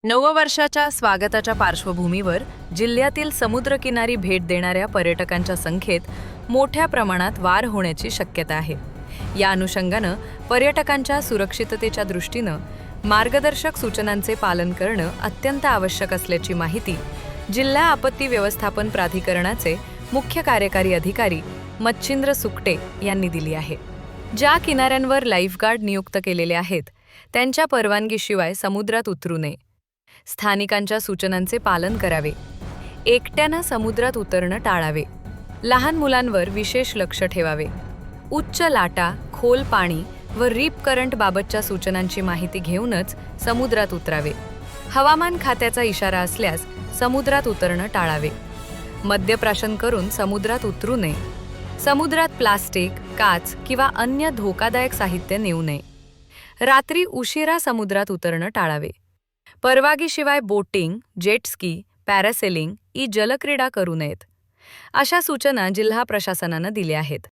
नववर्षाच्या स्वागताच्या पार्श्वभूमीवर जिल्ह्यातील समुद्रकिनारी भेट देणाऱ्या पर्यटकांच्या संख्येत मोठ्या प्रमाणात वाढ होण्याची शक्यता आहे। या अनुषंगानं पर्यटकांच्या सुरक्षिततेच्या दृष्टीनं मार्गदर्शक सूचनांचे पालन करणं अत्यंत आवश्यक असल्याची माहिती जिल्हा आपत्ती व्यवस्थापन प्राधिकरणाचे मुख्य कार्यकारी अधिकारी मच्छिंद्र सुकटे यांनी दिली आहे। ज्या किनाऱ्यांवर लाईफगार्ड नियुक्त केलेले आहेत त्यांच्या परवानगीशिवाय समुद्रात उतरू नये, स्थानिकांच्या सूचनांचे पालन करावे, एकट्यानं समुद्रात उतरणं टाळावे, लहान मुलांवर विशेष लक्ष ठेवावे, उच्च लाटा, खोल पाणी व रीप करंट बाबतच्या सूचनांची माहिती घेऊनच समुद्रात उतरावे, हवामान खात्याचा इशारा असल्यास समुद्रात उतरणं टाळावे, मद्यप्राशन करून समुद्रात उतरू नये, समुद्रात प्लास्टिक, काच किंवा अन्य धोकादायक साहित्य नेऊ नये, रात्री उशिरा समुद्रात उतरणं टाळावे, परवानगीशिवाय बोटिंग, जेटस्की, पॅरासेलिंग ई जलक्रीडा करू नयेत। अशा सूचना जिल्हा प्रशासनानं दिल्या आहेत।